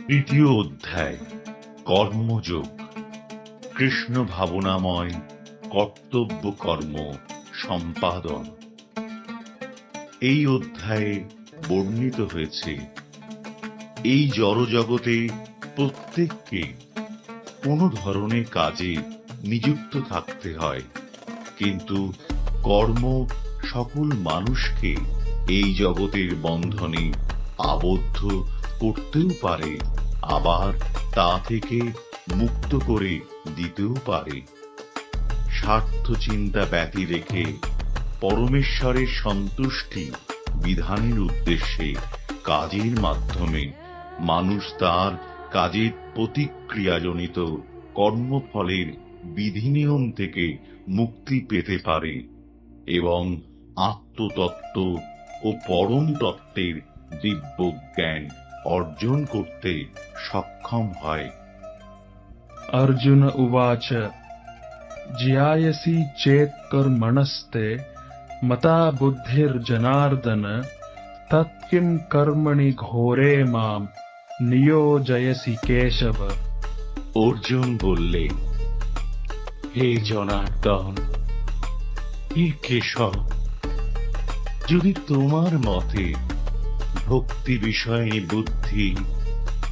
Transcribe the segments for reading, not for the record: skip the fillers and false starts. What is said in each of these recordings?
তৃতীয় অধ্যায় কর্মযোগ। কৃষ্ণ ভাবনাময় কর্তব্য কর্ম সম্পাদন। এই অধ্যায়ে বর্ণিত হয়েছে এই জড়জগতে প্রত্যেককে কোনো ধরনের কাজে নিযুক্ত থাকতে হয়, কিন্তু কর্ম সকল মানুষকে এই জগতের বন্ধনে আবদ্ধ করতেও পারে, আবার তা থেকে মুক্ত করে দিতেও পারে। স্বার্থ চিন্তা ব্যতি রেখে পরমেশ্বরের সন্তুষ্টি বিধানের উদ্দেশ্যে কাজের মাধ্যমে মানুষ তার কাজের প্রতিক্রিয়াজনিত কর্মফলের বিধিনিয়ম থেকে মুক্তি পেতে পারে এবং আত্মতত্ত্ব ও পরম তত্ত্বের দিব্য জ্ঞান অর্জন করতে সক্ষম হয়। अर्जुन उवाच ज्यायसि चेत् कर्मणस्ते मता बुद्धिर्जनार्दन तत्किं कर्मणि घोरे मां नियोजयसि केशव। অর্জুন বললেন, হে জনার্দন, হে কেশব, যদি তোমার মতে ভক্তি বিষয়ে বুদ্ধি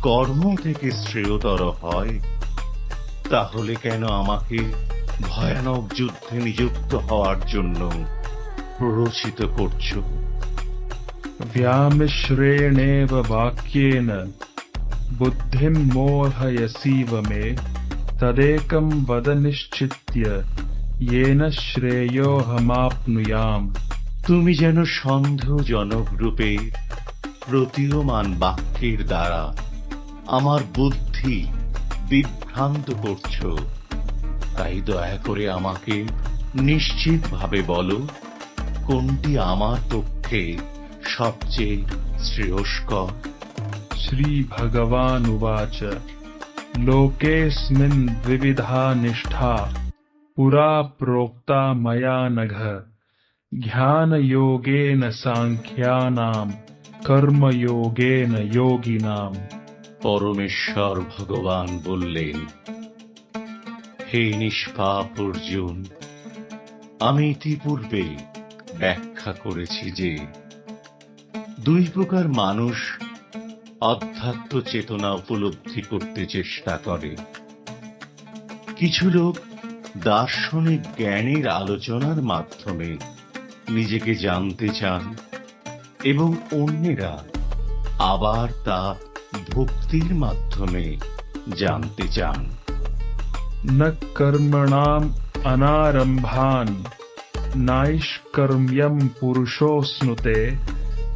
কর্ম থেকে শ্রেয়তর হয়, তাহলে কেন আমাকে ভয়ানক যুদ্ধে নিযুক্ত হওয়ার জন্য প্ররোচিত করছো? व्यामिश्रेणेव वाक्येन बुद्धिं मोहयसीव मे तदेकं वद निश्चित्य येन श्रेयोऽहमाप्नुयाम्। তুমি যেন সন্দেহজনক রূপে প্রতীয়মান বাক্যের দ্বারা আমার বুদ্ধি বিভ্রান্ত করছো, তাই দয়া করে আমাকে নিশ্চিতভাবে বলো, কোনটি আমার পক্ষে সবচেয়ে শ্রেয়স্কর। श्रीभगवानुवाच लोकेऽस्मिन् द्विविधा निष्ठा पुरा प्रोक्ता मया नघ ज्ञानयोगेन साङ्ख्यानां कर्मयोगेन योगिनाम्। পরমেশ্বর ভগবান বললেন, হে নিষ্পাপ অর্জুন, আমি ইতিপূর্বে ব্যাখ্যা করেছি যে দুই প্রকার মানুষ আধ্যাত্ম চেতনা উপলব্ধি করতে চেষ্টা করে। কিছু লোক দার্শনিক জ্ঞানের আলোচনার মাধ্যমে নিজেকে জানতে চান এবং অন্যেরা আবার তা ভক্তির মাধ্যমে জানতে চান। न कर्मणाम् अनारम्भान् नैष्कर्म्यं पुरुषोऽश्नुते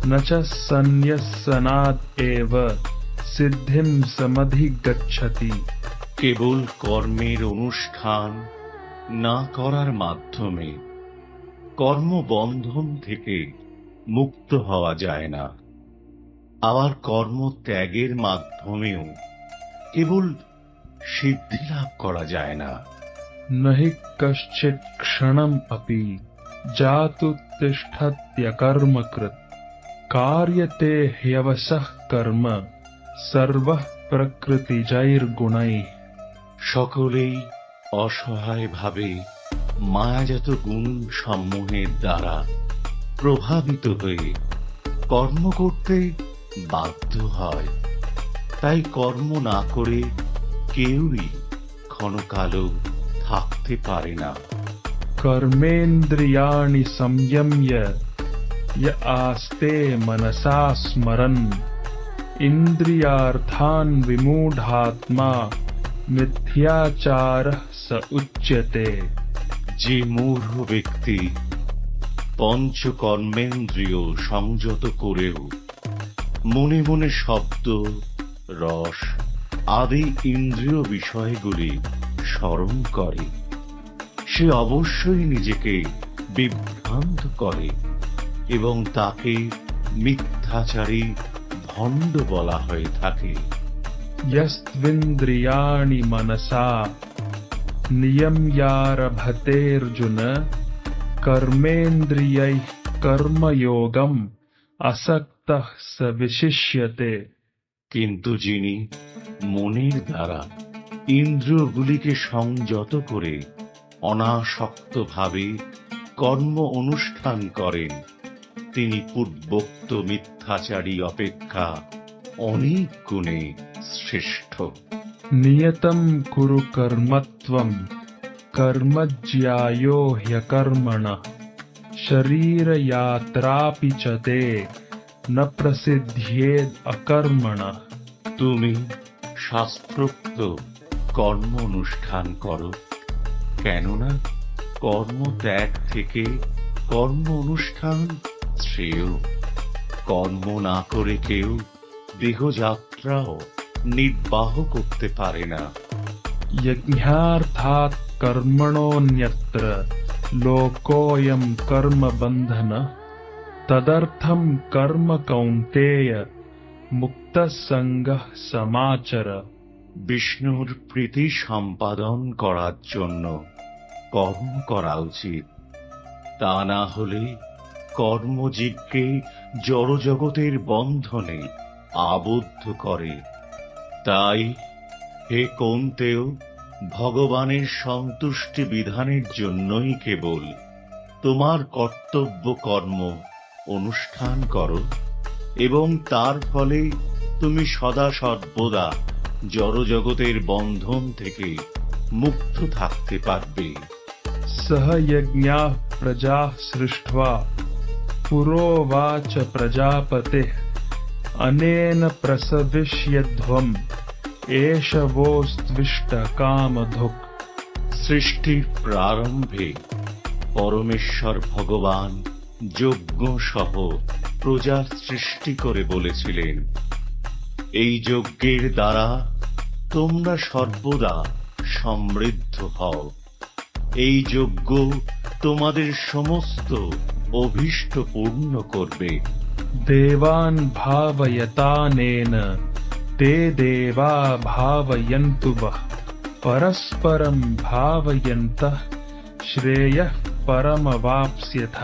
न च सन्न्यस्सनाद् एव सिद्धिं समधिगच्छति। কেবল কর্মের অনুষ্ঠান না করার মাধ্যমে কর্মবন্ধন থেকে মুক্ত হওয়া যায় না, আবার কর্ম ত্যাগের মাধ্যমেও কেবল সিদ্ধি লাভ করা যায় না। न हि कश्चित् क्षणम् अपि जातु तिष्ठत्यकर्मकृत् कार्यते ह्यवशः कर्म सर्वः प्रकृतिजैर्गुणैः। সকলেই অসহায়ভাবে মায়াজাত গুণ সমূহের দ্বারা প্রভাবিত হয়ে কর্ম করতে বাধ্য হয়, তাই কর্ম না করে কেউই ক্ষণকালও থাকতে পারে না। कर्मेन्द्रियाणि संयम्य य आस्ते मनसा स्मरन् इन्द्रियार्थान् विमूढात्मा मिथ्याचारः स उच्यते। যে মূঢ় ব্যক্তি পঞ্চকর্মেন্দ্রিয় সংযত করেও মনে মনে শব্দ, রস আদি ইন্দ্রিয় বিষয়গুলি স্মরণ করে, সে অবশ্যই নিজেকে বিভ্রান্ত করে এবং তাকে মিথ্যাচারী ভণ্ড বলা হয়ে থাকে। यस्त्विन्द्रियाणि मनसा नियम्यारभतेऽर्जुन कर्मेन्द्रियैः कर्मयोगम् असक्तः स विशिष्यते। কিন্তু যিনি মনের দ্বারা ইন্দ্রিয়গুলিকে সংযত করে অনাসক্তভাবে কর্ম অনুষ্ঠান করেন, তিনি পূর্বোক্ত মিথ্যাচারী অপেক্ষা অনেক গুণে শ্রেষ্ঠ। नियतं कुरु कर्मत्वं कर्मज्यायो ह्यकर्मणः शरीरयात्रापि च ते न प्रसिद्ध्येद अकर्मणः। তুমি শাস্ত্রোক্ত কর্ম অনুষ্ঠান করো, কেননা কর্ম ত্যাগ থেকে কর্ম অনুষ্ঠান শ্রেয়। কর্ম না করে কেউ দেহযাত্রাও নির্বাহ করতে পারে না। यज्ञार्थात् कर्मणोऽन्यत्र लोकोऽयं कर्मबन्धनः तदर्थं कर्म कौन्तेय मुक्तसङ्गः समाचर। বিষ্ণুর প্রীতি সম্পাদন করার জন্য কর্ম করা উচিত, তা না হলে কর্মজীবকে জড়জগতের বন্ধনে আবদ্ধ করে। তাই হে কৌন্তেয়, ভগবানের সন্তুষ্টি বিধানের জন্যই কেবল তোমার কর্তব্য কর্ম অনুষ্ঠান করো, এবং তার ফলে তুমি সদা সর্বদা জড়জগতের বন্ধন থেকে মুক্ত থাকতে পারবে। सह यज्ञाः प्रजाः सृष्ट्वा पुरोवाच प्रजापतिः अनेन प्रसविष्यध्वम् एष वोस्त्विष्ट कामधुक्। সৃষ্টির প্রারম্ভে পরমেশ্বর ভগবান যজ্ঞ সহ প্রজার সৃষ্টি করে বলেছিলেন, এই যজ্ঞের দ্বারা তোমরা সর্বদা সমৃদ্ধ হও। এই যজ্ঞ তোমাদের সমস্ত অভীষ্ট পূর্ণ করবে। देवान् भावयतानेन ते देवा भावयन्तु वः परस्परं भावयन्तः श्रेयः परमवाप्स्यथ।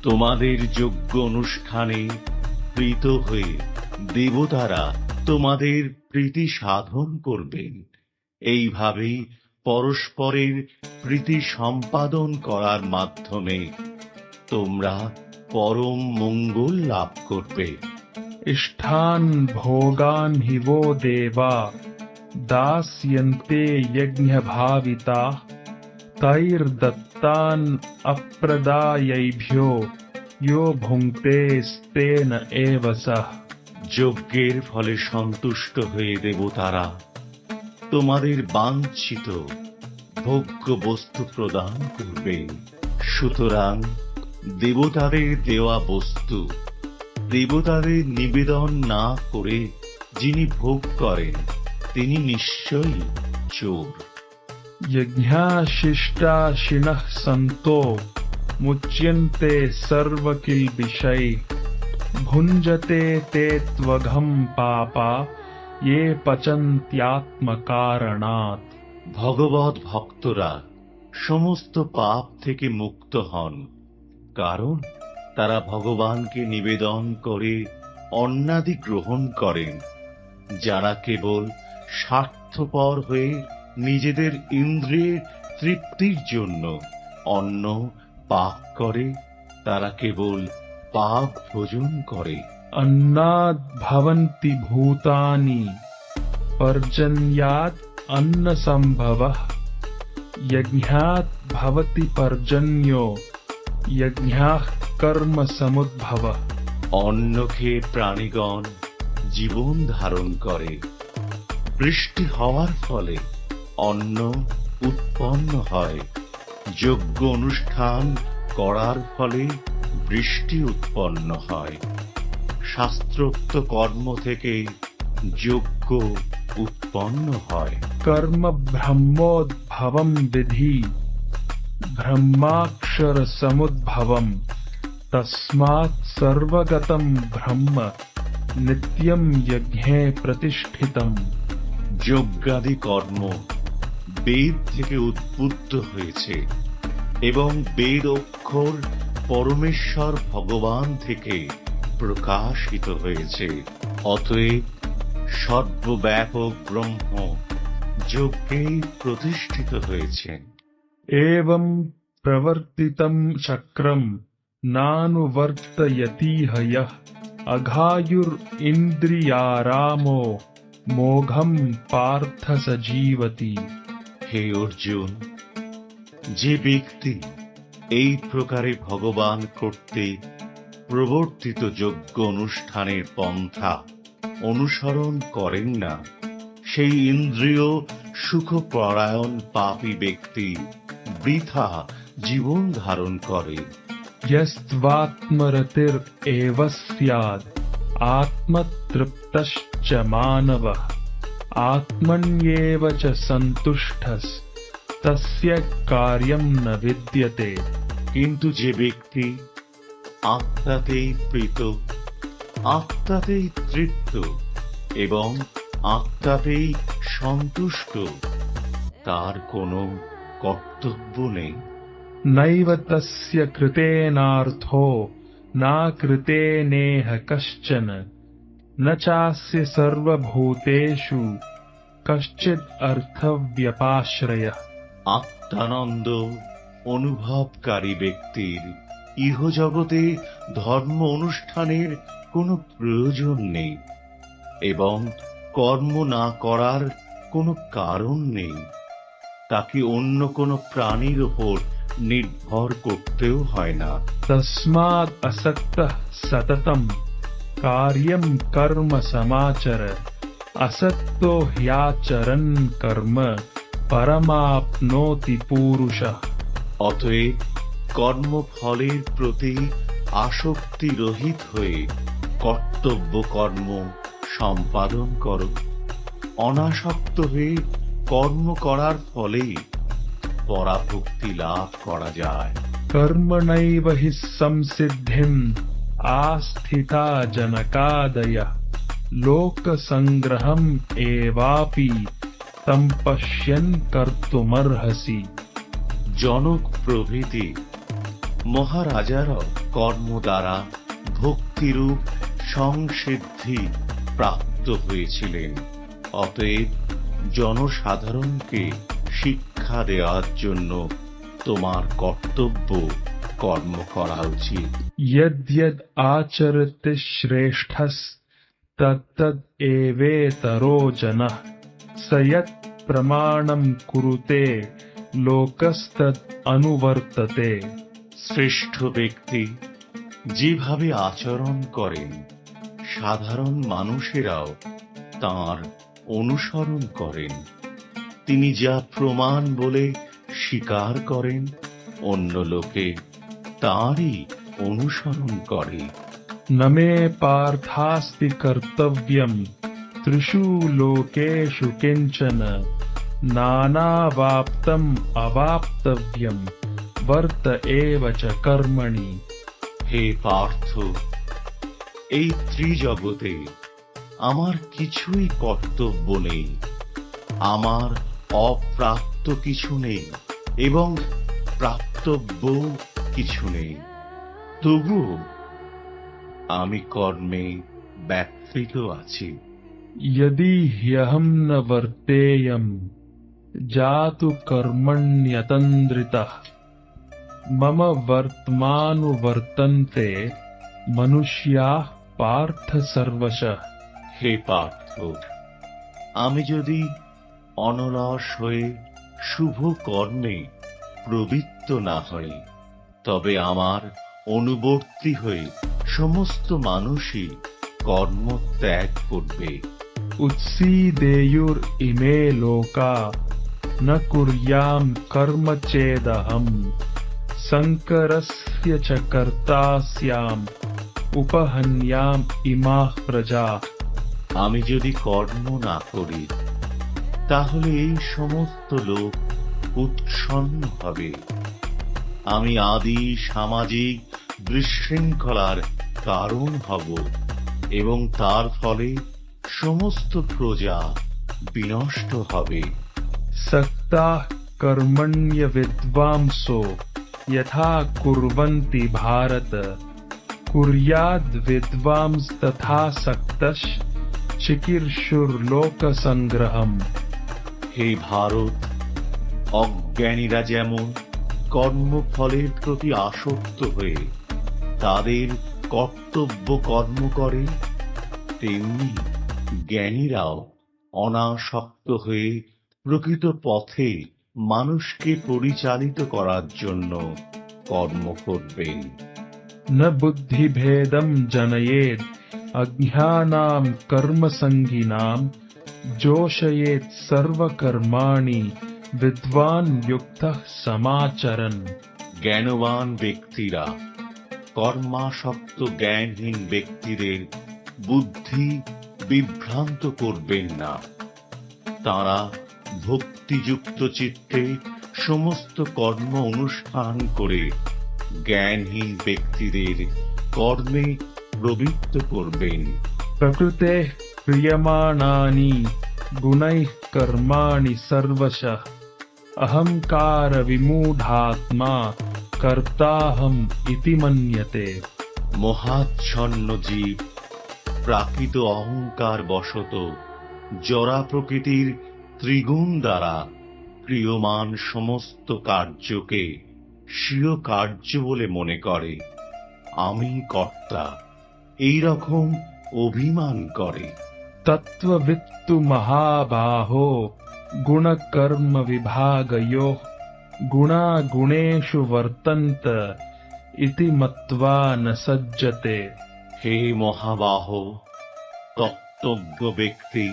তোমাদের যজ্ঞ অনুষ্ঠানে প্রীত হয়ে দেবতারা তোমাদের প্রীতি সাধন করবেন। এইভাবেই পরস্পরের প্রীতি সম্পাদন করার মাধ্যমে তোমরা পরম মঙ্গল লাভ করবে। इष्ठान् भोगान् हि वो देवा दास्यन्ते यज्ञभाविताः तैर्दत्तान् अप्रदायैभ्यो यो भुङ्क्तेस्तेन एव सः। যজ্ঞের ফলে সন্তুষ্ট হয়ে দেবতারা তোমাদের বাঞ্ছিত ভোগ্য বস্তু প্রদান করবে। সুতরাং দেবতাদের দেওয়া বস্তু দেবতাদের নিবেদন না করে যিনি ভোগ করেন তিনি নিশ্চয়ই চোর। यज्ञाशिष्टाशिनः सन्तो मुच्यन्ते सर्वकिल्बिषैः भुञ्जते ते त्वघं पापा ये पचन्त्यात्मकारणात्। ভগবৎ ভক্তরা সমস্ত পাপ থেকে মুক্ত হন, কারণ তারা ভগবানকে নিবেদন করে অন্নাদি গ্রহণ করেন। যারা কেবল স্বার্থপর হয়ে নিজেদের ইন্দ্রিয়ের তৃপ্তির জন্য অন্ন পাক করে, তারা কেবল পাপ ভোজন করে। अन्नाद् भवन्ति भूतानि पर्जन्यात् अन्नसम्भवः यज्ञात् भवति पर्जन्यो यज्ञाः कर्म समुद्भवः। অন্ন খেয়ে প্রাণীগণ জীবন ধারণ করে। বৃষ্টি হওয়ার ফলে অন্ন উৎপন্ন হয়। যজ্ঞ অনুষ্ঠান করার ফলে বৃষ্টি উৎপন্ন হয়। শাস্ত্রোক্ত কর্ম থেকে যজ্ঞ উৎপন্ন হয়। कर्म ब्रह्मोद्भवं विधि ब्रह्माक्षर समुद्भवम् तस्मात् सर्वगतं ब्रह्म नित्यं यज्ञे प्रतिष्ठितम्। যজ্ঞাদি কর্ম বেদ থেকে উদ্বুদ্ধ হয়েছে এবং বেদ অক্ষর পরমেশ্বর ভগবান থেকে প্রকাশিত হয়েছে। অতএব সর্বব্যাপক ব্রহ্ম যজ্ঞেই প্রতিষ্ঠিত হয়েছেন। एवं प्रवर्तितं चक्रं नानुवर्तयतीह यः अघायुरिन्द्रियारामो मोघं पार्थ स जीवति। হে অর্জুন, যে ব্যক্তি এই প্রকারে ভগবান কর্তৃক প্রবর্তিত যজ্ঞ অনুষ্ঠানের পন্থা অনুসরণ করেন না, সেই ইন্দ্রিয় সুখপরায়ণ পাপী ব্যক্তি বৃথা জীবন ধারণ করে। यस्त्वात्मरतिरेव स्याद् आत्मतृप्तश्च मानवः आत्मन्येव च सन्तुष्टस्तस्य कार्यं न विद्यते। কিন্তু যে ব্যক্তি আত্মাতেই প্রীত, আত্মাতেই তৃপ্ত এবং আত্মাতেই সন্তুষ্ট, তার কোনো কর্তব্য নেই। नैव तस्य कृतेनार्थो न कृतेनेह कश्चन न चास्य सर्वभूतेषु कश्चिद् अर्थव्यपाश्रयः। আত্মানন্দ অনুভবকারী ব্যক্তির ইহজগতে ধর্ম অনুষ্ঠানের কোনো প্রয়োজন নেই এবং কর্ম না করার কোনো কারণ নেই। তাকে অন্য কোনো প্রাণীর ওপর নির্ভর করতেও হয় না। तस्माद् असक्तः सततं कार्यं कर्म समाचर असक्तो ह्याचरन् कर्म परमाप्नोति पुरुषः। অতএব কর্মফলের প্রতি আসক্তি রহিত হয়ে কর্তব্য কর্ম সম্পাদন করো। অনাসক্ত হয়ে কর্ম করার ফলে পরাভক্তি লাভ করা যায়। कर्मणैव हि संसिद्धिम् आस्थिता जनकादयः लोकसङ्ग्रहम् एवापि तं पश्यन् कर्तुमर्हसि। জনক প্রভৃতি মহারাজারাও কর্ম দ্বারা ভক্তিরূপ সংসিদ্ধি প্রাপ্ত হয়েছিলেন। অতএব জনসাধারণকে শিক্ষা দেওয়ার জন্য তোমার কর্তব্য কর্ম করা উচিত। यद्यद् आचरति श्रेष्ठस्तत्तद् एवेतरो जनः स यत् प्रमाणं कुरुते लोकस्तद् अनुवर्तते। শ্রেষ্ঠ ব্যক্তি যেভাবে আচরণ করেন সাধারণ মানুষেরাও তাঁর অনুসরণ করেন। তিনি যা প্রমাণ বলে স্বীকার করেন অন্য লোকে তাঁরই অনুসরণ করে। न मे पार्थास्ति कर्तव्यं त्रिषु लोकेषु किञ्चन नानावाप्तम् अवाप्तव्यं वर्त एव च कर्मणि। হে পার্থ, এই ত্রিজগতে আমার কিছুই কর্তব্য নেই, আমার অপ্রাপ্ত কিছু নেই এবং প্রাপ্তব্য কিছু নেই, তবুও আমি কর্মে ব্যাপৃত আছি। यदि ह्यहं न वर्तेयं जातु कर्मण्यतन्द्रितः मम वर्त्मानुवर्तन्ते मनुष्याः पार्थ सर्वशः। হে পার্থ, আমি যদি অনলস হয়ে শুভ কর্মে প্রবৃত্ত না হই, তবে আমার অনুবর্তী হয়ে সমস্ত মানুষই কর্ম ত্যাগ করবে। उत्सीदेयुर् इमे लोका न कुर्यां कर्म चेदहम् संकरस्य च कर्ता स्याम् उपहन्याम् इमाः प्रजाः। আমি যদি কর্ম না করি, তাহলে এই সমস্ত লোক উৎসন্ন হবে। আমি আদি সামাজিক বিশৃঙ্খলার কারণ হব এবং তার ফলে সমস্ত প্রজা বিনষ্ট হবে। सक्ताः कर्मण्य विद्वांसो यथा कुर्वन्ति भारत कुर्याद् विद्वांस तथा सक्तश् চিকীর্ষুর্লোকসংগ্রহম। হে ভারত, অজ্ঞানীরা যেমন কর্মফলের প্রতি আসক্ত হয়ে তাদের কর্তব্য কর্ম করে, তেমনি জ্ঞানীরাও অনাসক্ত হয়ে প্রকৃত পথে মানুষকে পরিচালিত করার জন্য কর্ম করবেন। ন বুদ্ধিভেদম জনয়েদ অজ্ঞানাম কর্মসঙ্গিনাম যোষয়েত সর্বকর্মাণি বিদ্বান যুক্তঃ সমাচরণ। জ্ঞানবান ব্যক্তিরা কর্মাসক্ত জ্ঞানহীন ব্যক্তিদের বুদ্ধি বিভ্রান্ত করবেন না। তাঁরা ভক্তিযুক্ত চিত্তে সমস্ত কর্ম অনুষ্ঠান করে জ্ঞানহীন ব্যক্তিদের কর্মে প্রবৃত্ত করবেন। প্রকৃতে ক্রিয়মাণানি গুণৈঃ কর্মাণি সর্বশঃ অহংকার বিমূঢ়াত্মা কর্তাহম ইতি মন্যতে। মহাচ্ছন্ন জীব প্রাকৃত অহংকার বশত জরা প্রকৃতির ত্রিগুণ দ্বারা ক্রিয়মান সমস্ত কার্যকে স্বীয় কার্য বলে মনে করে। আমি কর্তা, এই রকম অভিমান করে। তত্ত্ববিত্তু মহাবাহো গুণকর্ম বিভাগয়োঃ গুণা গুণেষু বর্তন্ত ইতি মত্বা ন সজ্জতে। হে মহাবাহ, তত্ত্বজ্ঞ ব্যক্তি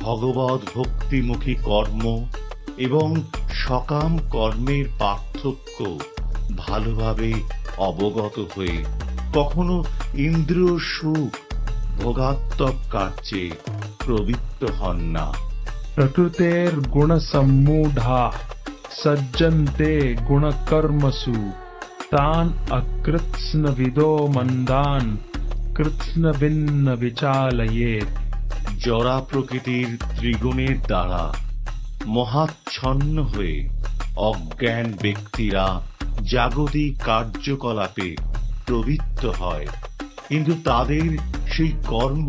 ভগবদ্ ভক্তিমুখী কর্ম এবং সকাম কর্মের পার্থক্য ভালোভাবে অবগত হয়ে কখনো ইন্দ্রিয় সুখ ভোগাত্মক কার্যে প্রবৃত্ত হন না। প্রকৃতের গুণসম্মূঢ়াঃ সজ্জন্তে গুণকর্মসু তান অকৃৎস্নবিদো মন্দান কৃৎস্নবিন্ন বিচালয়েৎ। জরা প্রকৃতির ত্রিগুণের দ্বারা মহাচ্ছন্ন হয়ে অজ্ঞান ব্যক্তিরা জাগতিক কার্যকলাপে প্রবৃত্ত হয়, কিন্তু তাদের সেই কর্ম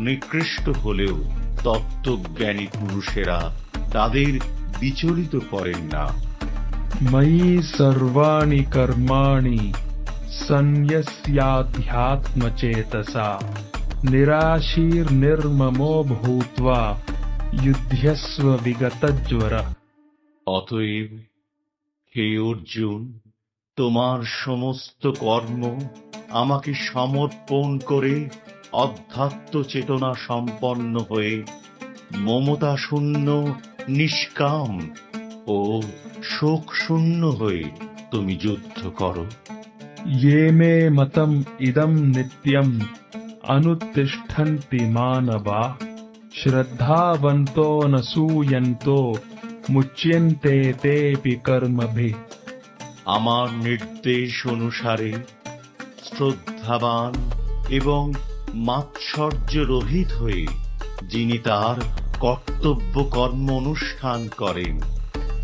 নিকৃষ্ট হলেও তত্ত্বজ্ঞানী পুরুষেরা তাদের বিচলিত করেন না। ময়ি সর্বাণি কর্মাণি সন্ন্যস্যাধ্যাত্মচেতসা নিরাশীর্নির্মমো ভূত্বা যুধ্যস্ব বিগতজ্বরঃ। অতএব হে অর্জুন, তোমার সমস্ত কর্ম আমাকে সমর্পণ করে অধ্যাত্ম চেতনা সম্পন্ন হয়ে মমতা শূন্য, নিষ্কাম ও শোক শূন্য হয়ে তুমি যুদ্ধ করো। ये मे मतम इदं नित्यम् अनुतिष्ठन्ति मानवा श्रद्धावन्तो न सूयन्तो मुच्यन्ते तेऽपि कर्मभिः। আমার নির্দেশ অনুসারে শ্রদ্ধাবান এবং মাৎসর্য রহিত হয়ে যিনি তার কর্তব্য কর্ম অনুষ্ঠান করেন,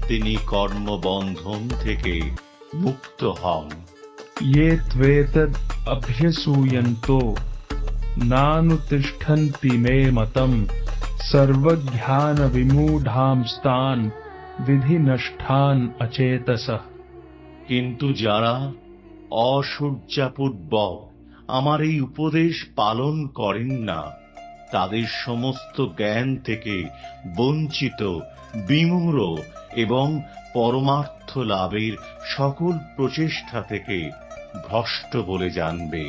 তিনি কর্মবন্ধন থেকে মুক্ত হন। ये त्वेतद् अभ्यसूयन्तो नानुतिष्ठन्ति मे मतम् सर्वज्ञानविमूढांस्तान् विधिनष्टान् अचेतसः। কিন্তু যারা অসূর্যাপূর্বক আমার এই উপদেশ পালন করেন না, তাদের সমস্ত জ্ঞান থেকে বঞ্চিত, বিমূঢ় এবং পরমার্থ লাভের সকল প্রচেষ্টা থেকে ভ্রষ্ট বলে জানবে।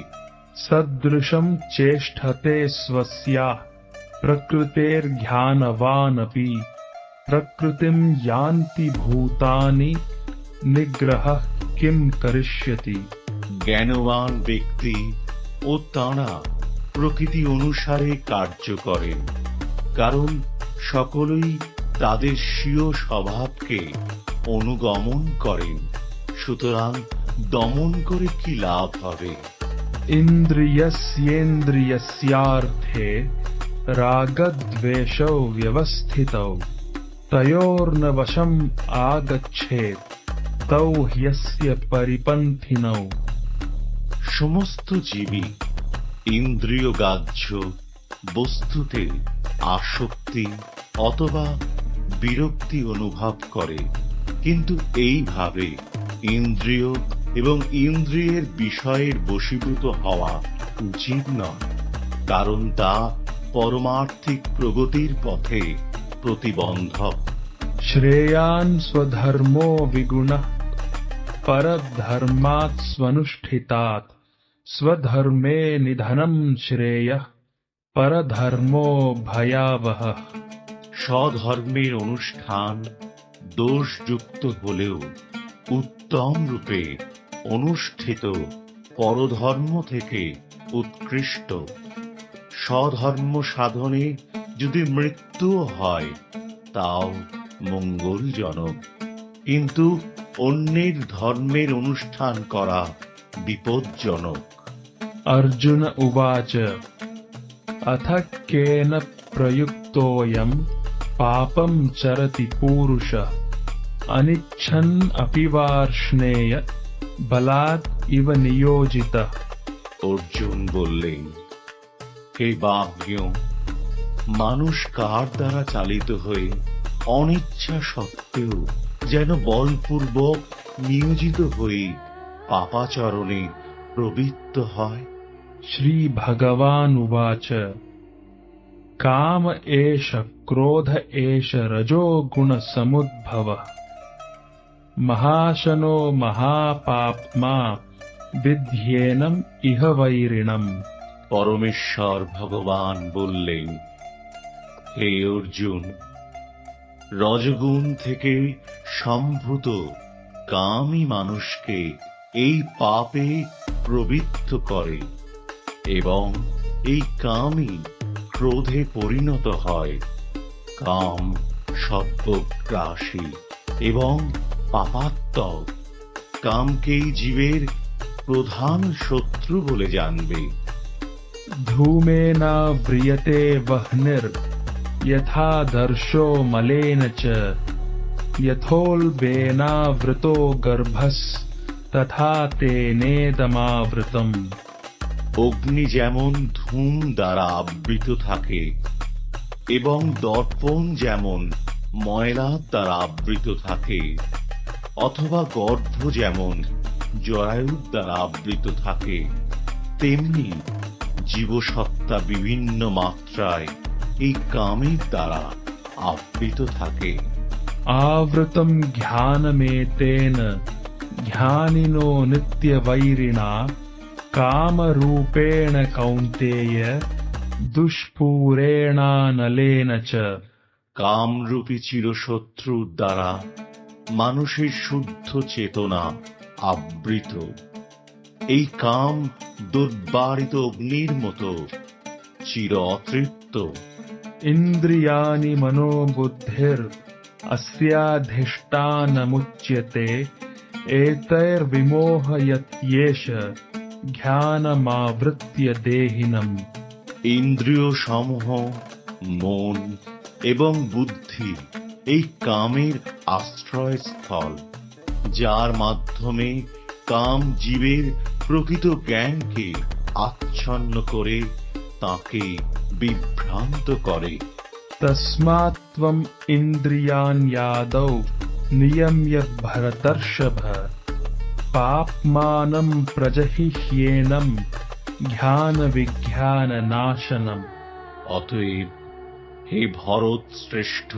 सदृशं चेष्टते स्वस्याः प्रकृतेर्ज्ञानवानपि प्रकृतिं यान्ति भूतानि निग्रहः किं करिष्यति। জ্ঞানবান ব্যক্তি ও তাঁরা প্রকৃতি অনুসারে কার্য করেন, কারণ সকলেই তাদের স্বীয় স্বভাবকে অনুগমন করেন। সুতরাং দমন করে কি লাভ হবে? इन्द्रियस्येन्द्रियस्यार्थे रागद्वेषौ व्यवस्थितौ तयोर्न वशम् आगच्छेत् तौ ह्यस्य परिपन्थिनौ। সমস্ত জীবই ইন্দ্রিয় গ্রাহ্য বস্তুতে আসক্তি অথবা বিরক্তি অনুভব করে, কিন্তু এইভাবে ইন্দ্রিয় এবং ইন্দ্রিয়ের বিষয়ের বশীভূত হওয়া উচিত নয়, কারণ তা পরমার্থিক প্রগতির পথে প্রতিবন্ধক। श्रेयान् स्वधर्मो विगुणः परधर्मात् स्वनुष्ठितात् स्वधर्मे निधनं श्रेयः परधर्मो भयावहः। স্বধর্মের অনুষ্ঠান দোষযুক্ত হলেও উত্তম রূপে অনুষ্ঠিত পরধর্ম থেকে উৎকৃষ্ট। স্বধর্ম সাধনে যদি মৃত্যুও হয় তাও মঙ্গলজনক, কিন্তু অন্যের ধর্মের অনুষ্ঠান করা বিপজ্জনক। अर्जुन उवाच अथ केन प्रयुक्तोऽयं पापं चरति पूरुषः अनिच्छन् अपि वार्ष्णेय बलात् इव नियोजितः। অর্জুন বললেন, হে বাজ্ঞ, মানুষ কার দ্বারা চালিত হয়ে অনিচ্ছা সত্ত্বেও যেন বলপূর্বক নিয়োজিত হয়ে পাপাচরণে প্রবৃত্ত হয়? श्री भगवानुवाच काम एष क्रोध एष रजोगुण समुद्भवः महाशनो महापाप्मा विद्येनम् इह वैरिणम्। পরমেশ্বর ভগবান বললেন, হে অর্জুন, রজগুণ থেকে সম্ভূত কামই মানুষকে এই পাপে প্রবৃত্ত করে এবং এই কামই ক্রোধে পরিণত হয়। কাম সর্বগ্রাসী এবং পাপাত্মক। কামকেই জীবের প্রধান শত্রু বলে জানবে। धूमेन व्रियते वह्निर् यथा दर्शो मलेन च यथोल्बेनावृतो गर्भस्तथा तेनेदमावृतम्। অগ্নি যেমন ধূম দ্বারা আবৃত থাকে এবং দর্পণ যেমন ময়লা দ্বারা আবৃত থাকে, অথবা গর্ভ যেমন জরায়ুর দ্বারা আবৃত থাকে, তেমনি জীবসত্তা বিভিন্ন মাত্রায় এই কামের দ্বারা আবৃত থাকে। आवृतं ज्ञानमेतेन ज्ञानिनो नित्यवैरिणा कामरूपेण कौन्तेय दुष्पूरेणानलेन च। কামরূপী চিরশত্রুর দ্বারা মানুষের শুদ্ধ চেতনা আবৃত। এই কাম দুর্বারিত অগ্নির মতো চির অতৃপ্ত। इन्द्रियाणि मनोबुद्धिर् अस्याधिष्ठानमुच्यते एतैर्विमोहयत्येष ज्ञानमावृत्य देहिनम्। ইন্দ্রিয় সমূহ, মন এবং বুদ্ধি এই কামের আশ্রয়স্থল, যার মাধ্যমে কাম জীবের প্রকৃত জ্ঞানকে আচ্ছন্ন করে তাকে বিভ্রান্ত করে। तस्मात् त्वम् इन्द्रियाण्यादौ नियम्य भरतर्षभ पाप्मानं प्रजहिह्येनं ज्ञानविज्ञाननाशनम्। অতএব হে ভরত শ্রেষ্ঠ,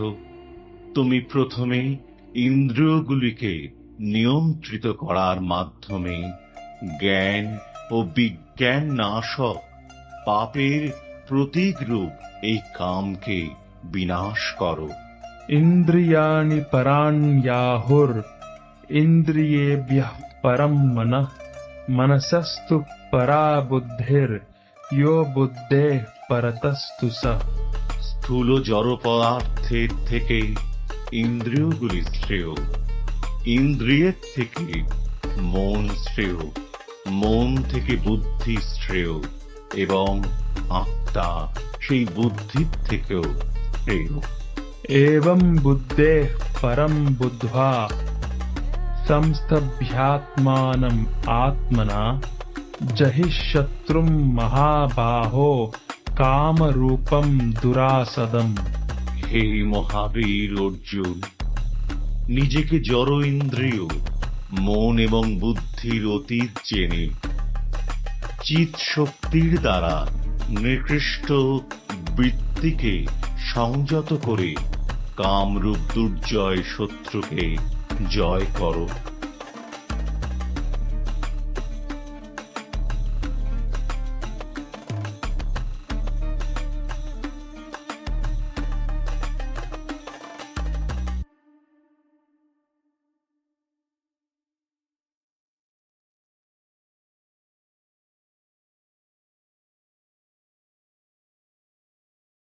তুমি প্রথমে ইন্দ্রিয়গুলিকে নিয়ন্ত্রিত করার মাধ্যমে জ্ঞান ও বিজ্ঞান নাশক পাপের প্রতীকরূপ এই কামকে বিনাশ করো। इन्द्रियाणि पराण्याहुर् इन्द्रियेभ्यः परं मनः मनसस्तु परा बुद्धिर् यो बुद्धेः परतस्तु सः। স্থূল জড় পদার্থের থেকে ইন্দ্রিয়গুলি শ্রেয়, ইন্দ্রিয়ের থেকে মন শ্রেয়, মন থেকে বুদ্ধি শ্রেয় এবং আত্মা সেই বুদ্ধির থেকেও শ্রেয়। एवं बुद्धेः परं बुद्ध्वा संस्तभ्यात्मानम् आत्मना जहि शत्रुं महाबाहो कामरूपं दुरासदम्। হে মহাবীর অর্জুন, নিজেকে জড় ইন্দ্রিয়, মন এবং বুদ্ধির অতীত জেনে চিৎ শক্তির দ্বারা নিকৃষ্ট বৃত্তিকে সংযত করে কামরূপ দুর্জয় শত্রুকে জয় করো।